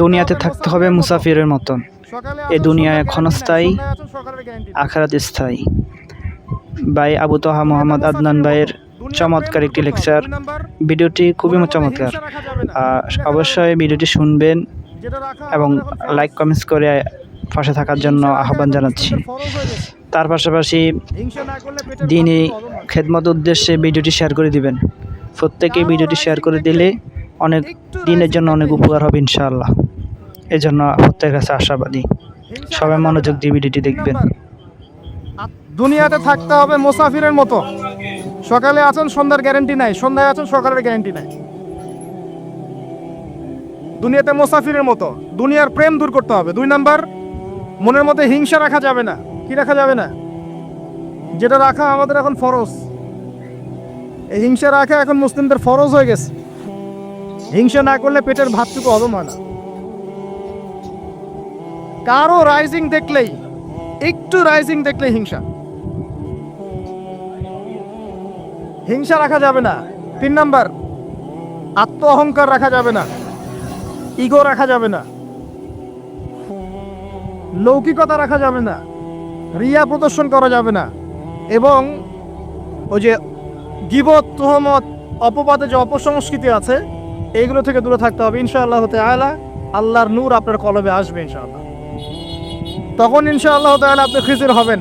দুনিয়াতে থাকতে হবে মুসাফিরের মতন। এ দুনিয়ায় ক্ষণস্থায়ী, আখিরাত স্থায়ী। ভাই আবু তোহা মোহাম্মদ আদনান ভাইয়ের চমৎকার একটি লেকচার। ভিডিওটি খুবই চমৎকার। অবশ্যই ভিডিওটি শুনবেন এবং লাইক কমেন্টস করে পাশে থাকার জন্য আহ্বান জানাচ্ছি। তার পাশাপাশি দিনই খেদমত উদ্দেশ্যে ভিডিওটি শেয়ার করে দিবেন। প্রত্যেকেই ভিডিওটি শেয়ার করে দিলে অনেক দিনের জন্য অনেক উপকার হবে ইনশাআল্লাহ। এজন্য প্রত্যেকের কাছে আশাবাদী। সবাই মনোযোগ দিয়ে ভিডিওটি দেখবেন। দুনিয়াতে থাকতে হবে মুসাফিরের মতো। সকালে আছেন সন্ধ্যার গ্যারান্টি নাই, সন্ধ্যায় আছেন সকালের গ্যারান্টি নাই। দুনিয়াতে মুসাফিরের মতো। দুনিয়ার প্রেম দূর করতে হবে। 2 নাম্বার, মনের মধ্যে হিংসা রাখা যাবে না। কি রাখা যাবে না? যেটা রাখা আমাদের এখন ফরজ। এই হিংসা রাখা এখন মুসলিমদের ফরজ হয়ে গেছে। হিংসা না করলে পেটের ভাতটুকু হজম হয় না। কারো রাইজিং দেখলেই, একটু রাইজিং দেখলেই হিংসা। হিংসা রাখা যাবে না। 3 নাম্বার, আত্ম অহংকার রাখা যাবে না, ইগো রাখা যাবে না, লৌকিকতা রাখা যাবে না, রিয়া প্রদর্শন করা যাবে না, এবং ওই যে গীবত, তুহমত, অপবাদে যে অপসংস্কৃতি আছে এইগুলো থেকে দূরে থাকতে হবে ইনশাআল্লাহ তাআলা। আল্লাহর নূর আপনার কলবে আসবে ইনশাআল্লাহ। তখন ইনশাআল্লাহ তাআলা আপনি খিজির হবেন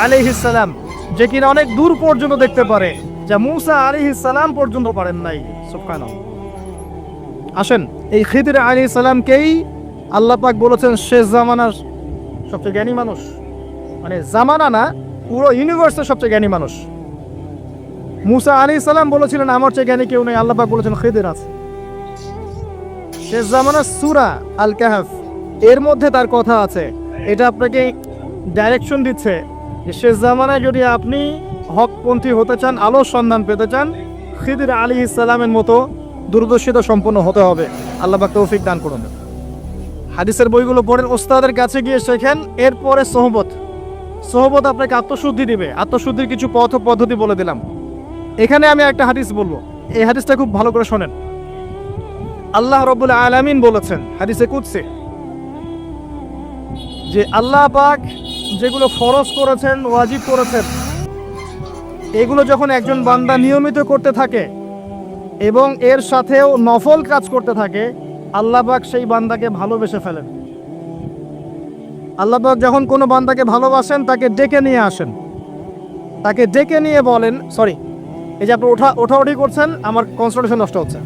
আলাইহিস সালাম, যে কিনা অনেক দূর পর্যন্ত দেখতে পারে, যা মূসা আলাইহিস সালাম পর্যন্ত পারেন নাই। সুবহানাল্লাহ। আসেন, এই খিজির আলাইহিস সালামকেই আল্লাহ পাক বলেছেন শেষ জামানার সবচেয়ে জ্ঞানী মানুষ। মানে জামানা না, পুরো ইউনিভার্সের সবচেয়ে জ্ঞানী মানুষ। মূসা আলাইহিস সালাম বলেছিলেন আমার চেয়ে জ্ঞানী কেউ নেই, আল্লাহ পাক বলেছেন খিজির আছে। শেষ জামানার সূরা আল কাহফ এর মধ্যে তার কথা আছে। এটা আপনাকে ডাইরেকশন দিচ্ছে যে শেষ জামানায় যদি আপনি হকপন্থী হতে চান, আলোর সন্ধান পেতে চান, খিদির আলাইহিস সালামের মতো দূরদর্শিতা সম্পন্ন হতে হবে। আল্লাহ পাক তৌফিক দান করুন। হাদিসের বইগুলো পড়েন, ওস্তাদের কাছে গিয়ে শেখেন। এরপরে সোহবত আপনাকে আত্মশুদ্ধি দিবে। আত্মশুদ্ধির কিছু পথ ও পদ্ধতি বলে দিলাম। এখানে আমি একটা হাদিস বলবো, এই হাদিসটা খুব ভালো করে শোনেন। আল্লাহ রাব্বুল আলামিন বলেছেন হাদিসে কুদসি যে আল্লাহ পাক যেগুলো ফরজ করেছেন, ওয়াজিব করেছেন, এগুলো যখন একজন বান্দা নিয়মিত করতে থাকে এবং এর সাথেও নফল কাজ করতে থাকে, আল্লাহ পাক সেই বান্দাকে ভালোবেসে ফেলেন। আল্লাহ পাক যখন কোনো বান্দাকে ভালোবাসেন তাকে ডেকে নিয়ে আসেন, তাকে ডেকে নিয়ে বলেন, সরি, এই যে আপনি ওঠাউঠি করছেন, আমার কনসেন্ট্রেশন নষ্ট হচ্ছে।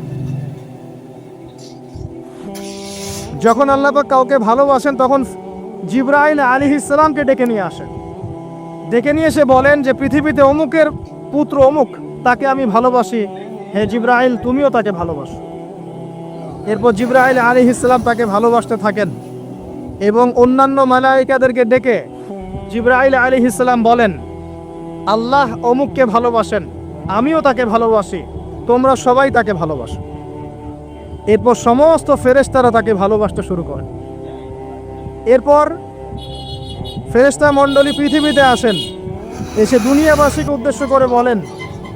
যখন আল্লাহ পাক কাউকে ভালোবাসেন তখন জিবরাইল আলাইহিস সালামকে ডেকে নিয়ে আসেন। ডেকে নিয়ে এসে বলেন যে পৃথিবীতে অমুকের পুত্র অমুক, তাকে আমি ভালোবাসি, হে জিবরাইল তুমিও তাকে ভালোবাসো। এরপর জিবরাইল আলাইহিস সালাম তাকে ভালোবাসতে থাকেন এবং অন্যান্য মালায়েকাদেরকে ডেকে জিবরাইল আলাইহিস সালাম বলেন আল্লাহ অমুককে ভালোবাসেন, আমিও তাকে ভালোবাসি, তোমরা সবাই তাকে ভালোবাসো। এরপর সমস্ত ফেরেশতারা তাকে ভালোবাসতে শুরু করে। এরপর ফেরেশতা মণ্ডলী পৃথিবীতে আসেন, এসে দুনিয়াবাসীকে উদ্দেশ্য করে বলেন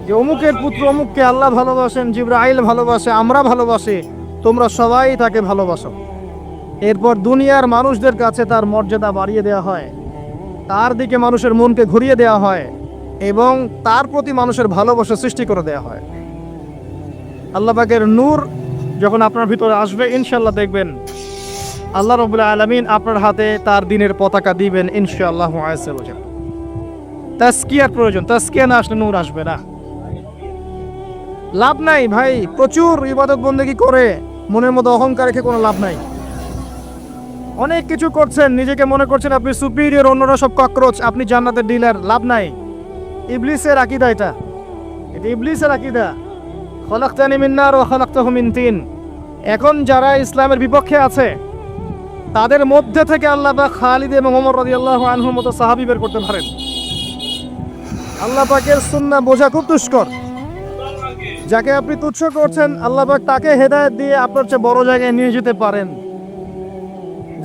যে অমুকের পুত্র অমুককে আল্লাহ ভালোবাসেন, জিবরাইল ভালোবাসে, আমরা ভালোবাসি, তোমরা সবাই তাকে ভালোবাসো। এরপর দুনিয়ার মানুষদের কাছে তার মর্যাদা বাড়িয়ে দেওয়া হয়, তার দিকে মানুষের মনকে ঘুরিয়ে দেওয়া হয় এবং তার প্রতি মানুষের ভালোবাসা সৃষ্টি করে দেওয়া হয়। আল্লাহ পাকের নূর যখন আপনার ভিতরে আসবে ইনশাআল্লাহ দেখবেন আল্লাহ রাব্বুল আলামিন আপনার হাতে তার দিনের পতাকা দিবেন ইনশাআল্লাহ। তাজকিয়ার প্রয়োজন, তাজকিয়া না আসলে নূর আসবে না। লাভ নাই ভাই, প্রচুর ইবাদত বন্দেগী করে মনের মধ্যে অহংকার রেখে কোনো লাভ নাই। অনেক কিছু করছেন, নিজেকে মনে করছেন আপনি সুপিরিয়র, অন্যরা সব ককরোচ, আপনি জান্নাতের ডিলার, লাভ নাই। ইবলিসের আকীদা এটা ইবলিসের আকীদা। খলাকতানি মিন নার ওয়া খলাকতাহু মিন তিন। এখন যারা ইসলামের বিপক্ষে আছে তাদের মধ্যে থেকে আল্লাহ পাক খালিদ এবং ওমর রাদিয়াল্লাহু আনহুর মতো সাহাবী বের করতে পারেন। আল্লাহ পাকের সুন্নাহ বোঝা খুব দুষ্কর। যাকে আপনি তুচ্ছ করছেন আল্লাহ পাক তাকে হেদায়েত দিয়ে আপনার চেয়ে বড় জায়গায় নিয়ে যেতে পারেন।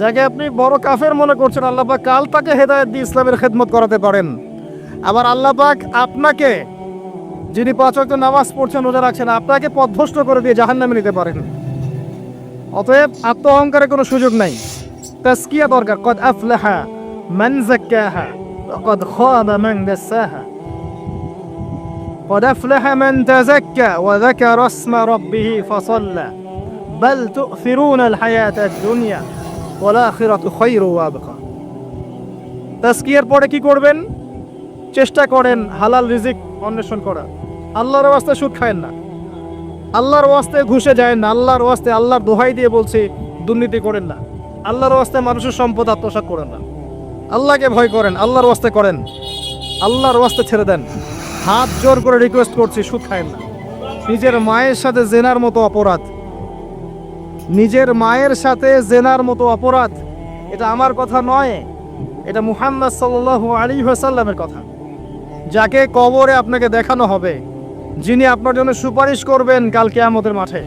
যাকে আপনি বড় কাফের মনে করছেন আল্লাহ পাক কাল তাকে হেদায়েত দিয়ে ইসলামের খেদমত করাতে পারেন। আবার আল্লাহ পাক আপনাকে, যিনি 5 ওয়াক্ত নামাজ পড়ছেন, রোজা রাখছেন, আপনাকে পথভ্রষ্ট করে দিয়ে জাহান্নামে নিতে পারেন। অতএব আত্ম অহংকারের কোনো সুযোগ নাই, তাজকিয়া দরকার। কদ আফলাহা মান যাক্কাহা ওয়া কদ খাবা মান দাসাহা। কদ আফলাহা মান তাযাক্কা ওয়া যাকারা ইসমা রাব্বিহি ফাসাল্লা বাল তু'থিরুনা আল হায়াতা আদ-দুনিয়া ওয়াল আখিরাতু খায়রু ওয়া আবকা। তাজকিয়ার পরে কি করবেন? চেষ্টা করেন হালাল রিজিক অন্বেষণ করা। আল্লাহর ওয়াস্তে সুদ খায়েন না, আল্লাহর ওয়াস্তে ঘুষে যায় না, আল্লাহর ওয়াস্তে আল্লাহর দোহাই দিয়ে বলছি দুর্নীতি করেন না, আল্লাহর ওয়াস্তে মানুষের সম্পদ আত্মসাৎ করেন না। আল্লাহকে ভয় করেন, আল্লাহর ওয়াস্তে করেন, আল্লাহর ওয়াস্তে ছেড়ে দেন। হাত জোর করে রিকোয়েস্ট করছি, সুদ খায়েন না। নিজের মায়ের সাথে জেনার মতো অপরাধ, নিজের মায়ের সাথে জেনার মতো অপরাধ, এটা আমার কথা নয়, এটা মুহাম্মদ সাল্লাল্লাহু আলাইহি ওয়াসাল্লামের কথা। যাকে কবরে আপনাকে দেখানো হবে, যিনি আপনার জন্য সুপারিশ করবেন কাল কিয়ামতের মাঠে,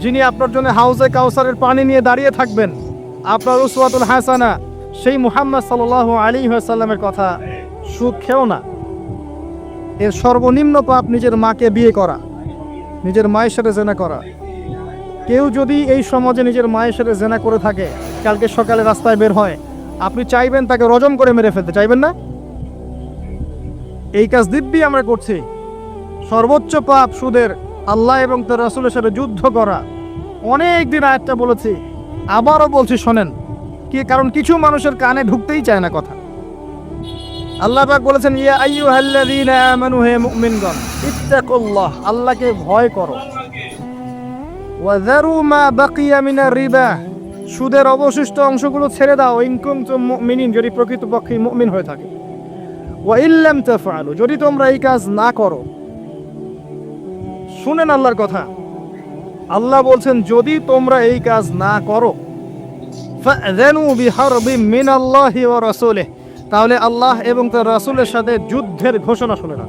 যিনি আপনার জন্য হাউজে কাউসারের পানি নিয়ে দাঁড়িয়ে থাকবেন, আপনার উসওয়াতুল হাসানা, সেই মুহাম্মদ সাল্লাল্লাহু আলাইহি ওয়াসাল্লামের কথা। সুদ খেও না। এর সর্বনিম্ন পাপ নিজের মাকে বিয়ে করা, নিজের মায়ের সাথে জেনা করা। কেউ যদি এই সমাজে নিজের মায়ের সাথে জেনা করে থাকে, কালকে সকালে রাস্তায় বের হয়, আপনি চাইবেন তাকে রজম করে মেরে ফেলতে, চাইবেন না? এই কাজ দিব্যি আমরা করছি। সর্বোচ্চ পাপ সুদের, আল্লাহ এবং তার রাসূলের সাথে যুদ্ধ করা। অনেক দিন আয়াতটা বলেছি, আবারও বলছি, শোনেন কি, কারণ কিছু মানুষের কানে ঢুকতেই চায় না কথা। আল্লাহ পাক বলেছেন, ইয়া আইয়ুহাল্লাযীনা আমানু, হে মুমিনগণ, ইত্তাকুল্লাহ, আল্লাহকে ভয় করো। ওয়া যারু মা বাকিয়া মিনার রিবা, সুদের অবশিষ্ট অংশগুলো ছেড়ে দাও। ইন কুনতুম মুমিনিন, যদি প্রকৃতপক্ষে মুমিন হয়ে থাকে। ওয়া ইল্লাম তাফআলু, যদি তোমরা এই কাজ না করো। শুনেন আল্লাহর কথা, আল্লাহ বলছেন যদি তোমরা এই কাজ না করো, ফাযানু বিহারবিম মিনাল্লাহি ওয়া রাসূলিহি, তাহলে আল্লাহ এবং তার রাসূলের সাথে যুদ্ধের ঘোষণা শুনে না।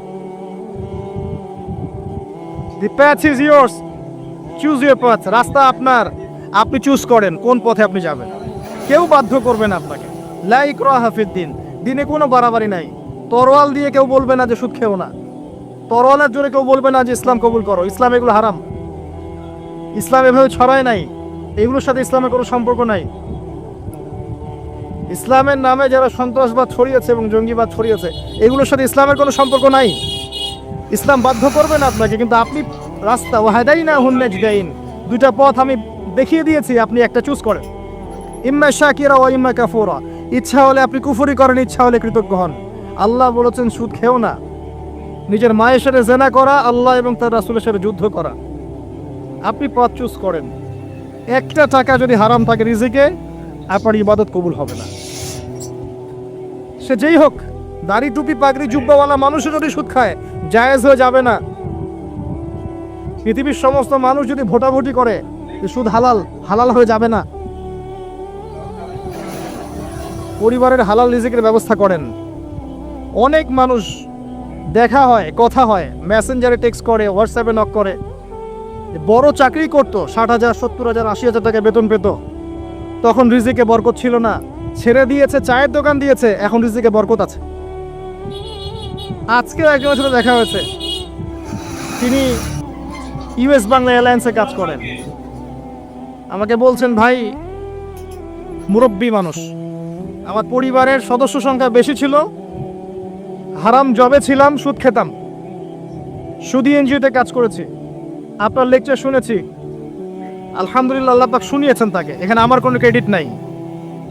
The path is yours, choose your path, রাস্তা আপনার, আপনি চুজ করেন কোন পথে আপনি যাবেন। কেউ বাধ্য করবে না আপনাকে। লা ইকরাহা ফিদ্দিন, দিনে কোনো বাড়াবাড়ি নাই। তরোয়াল দিয়ে কেউ বলবে না যে সুদ খেও না, তরোয়ালের জোরে কেউ বলবে না যে ইসলাম কবুল করো। ইসলাম এগুলো হারাম, ইসলাম এভাবে ছড়ায় নাই, এগুলোর সাথে ইসলামের কোনো সম্পর্ক নাই। ইসলামের নামে যারা সন্ত্রাসবাদ ছড়িয়েছে এবং জঙ্গিবাদ ছড়িয়েছে, এগুলোর সাথে ইসলামের কোনো সম্পর্ক নাই। ইসলাম বাধ্য করবে না আপনাকে, কিন্তু আপনি রাস্তা, ওয়াহাদাইনাহুন নাজদাইন, দুইটা পথ আমি দেখিয়ে দিয়েছি, আপনি একটা চুজ করেন। ইম্মা শাকিরা ওয়া ইম্মা কাফুরা, ইচ্ছা হলে আপনি কুফরি করেন, ইচ্ছা হলে কৃতজ্ঞ হন। আল্লাহ বলেছেন সুদ খেও না। নিজের মায়ের সাথে জেনা করা, আল্লাহ এবং তার রাসূলের সাথে যুদ্ধ করা, আপনি পথ চুজ করেন। একটা টাকা যদি হারাম থাকে রিজিকে, আপনার ইবাদত কবুল হবে না। সে যেই হোক, দাড়ি টুপি পাগড়ি জুব্বাওয়ালা মানুষও যদি সুদ খায়, জায়েজ হয়ে যাবে না। পৃথিবীর সমস্ত মানুষ যদি ভোটাভুটি করে যে সুদ হালাল, হালাল হয়ে যাবে না। পরিবারের হালাল রিজিকের ব্যবস্থা করেন। অনেক মানুষ দেখা হয়, কথা হয়, মেসেঞ্জারে টেক্সট করে, হোয়াটসঅ্যাপে নক করে, বড় চাকরি করতো, 60,000 70,000 80,000 টাকা বেতন পেত, তখন রিজিকে বরকত ছিল না, ছেড়ে দিয়েছে, চায়ের দোকান দিয়েছে, এখন রিজিকে বরকত আছে। আজকেও একজনের সাথে দেখা হয়েছে, তিনি ইউএস বাংলা এয়ারলাইন্সে কাজ করেন। আমাকে বলছেন, ভাই মুরব্বী মানুষ, আমার পরিবারের সদস্য সংখ্যা বেশি ছিল, হারাম জবে ছিলাম, সুদ খেতাম, সুদি এনজিওতে কাজ করেছি, আপনার লেকচার শুনেছি, আলহামদুলিল্লাহ, আল্লাহ পাক শুনিয়েছেন তাকে, এখানে আমার কোনো ক্রেডিট নাই।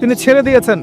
তিনি ছেড়ে দিয়েছেন,